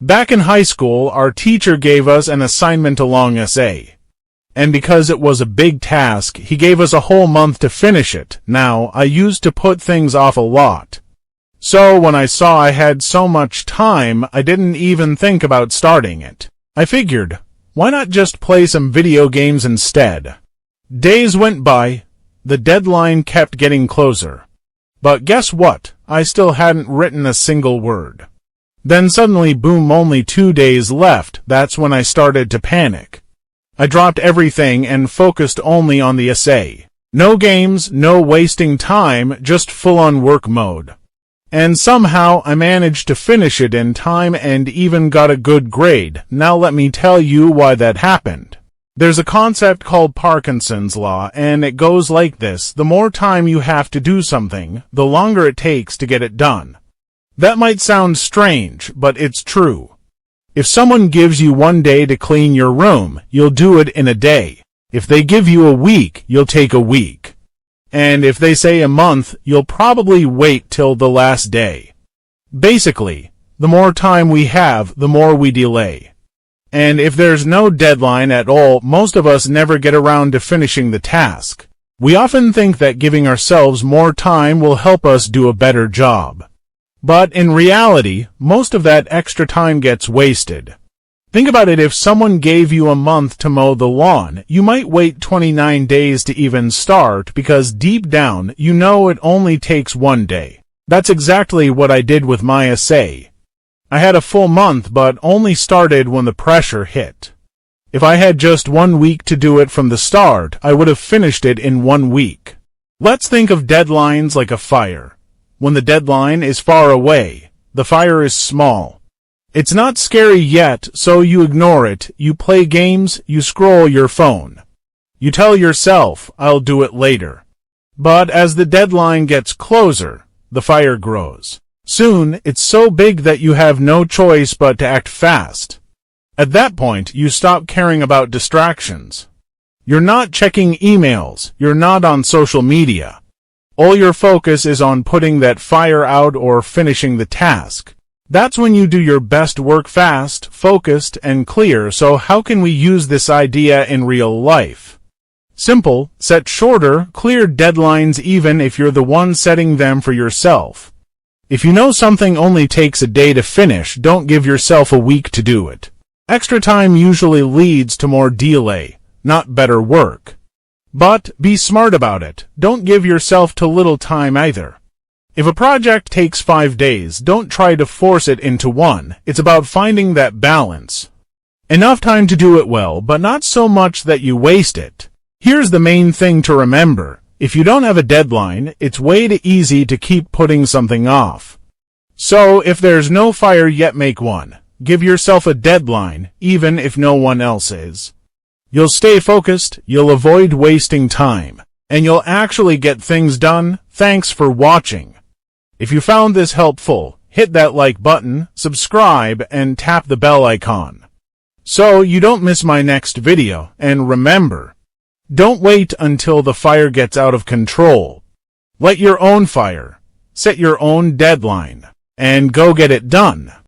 Back in high school, our teacher gave us an assignment a long essay. And because it was a big task, he gave us a whole month to finish it. Now, I used to put things off a lot. So when I saw I had so much time, I didn't even think about starting it. I figured, why not just play some video games instead? Days went by. The deadline kept getting closer. But guess what? I still hadn't written a single word. Then suddenly, boom, only 2 days left. That's when I started to panic. I dropped everything and focused only on the essay. No games, no wasting time, just full-on work mode. And somehow I managed to finish it in time and even got a good grade. Now let me tell you why that happened. There's a concept called Parkinson's Law, and it goes like this. The more time you have to do something, the longer it takes to get it done. That might sound strange, but it's true. If someone gives you 1 day to clean your room, you'll do it in a day. If they give you a week, you'll take a week. And if they say a month, you'll probably wait till the last day. Basically, the more time we have, the more we delay. And if there's no deadline at all, most of us never get around to finishing the task. We often think that giving ourselves more time will help us do a better job. But in reality, most of that extra time gets wasted. Think about it. If someone gave you a month to mow the lawn, you might wait 29 days to even start because deep down you know it only takes 1 day. That's exactly what I did with my essay. I had a full month but only started when the pressure hit. If I had just 1 week to do it from the start, I would have finished it in 1 week. Let's think of deadlines like a fire. When the deadline is far away, the fire is small. It's not scary yet, so you ignore it. You play games, you scroll your phone. You tell yourself, I'll do it later. But as the deadline gets closer, the fire grows. Soon, it's so big that you have no choice but to act fast. At that point, you stop caring about distractions. You're not checking emails. You're not on social media. All your focus is on putting that fire out or finishing the task. That's when you do your best work, fast, focused, and clear. So how can we use this idea in real life? Simple. Set shorter, clear deadlines even if you're the one setting them for yourself. If you know something only takes a day to finish, don't give yourself a week to do it. Extra time usually leads to more delay, not better work. But be smart about it. Don't give yourself too little time either. If a project takes 5 days, don't try to force it into 1. It's about finding that balance. Enough time to do it well, but not so much that you waste it. Here's the main thing to remember. If you don't have a deadline, it's way too easy to keep putting something off. So if there's no fire yet, make one. Give yourself a deadline, even if no one else is. You'll stay focused, you'll avoid wasting time, and you'll actually get things done. Thanks for watching. If you found this helpful, hit that like button, subscribe, and tap the bell icon, so you don't miss my next video. And remember, don't wait until the fire gets out of control. Light your own fire, set your own deadline, and go get it done.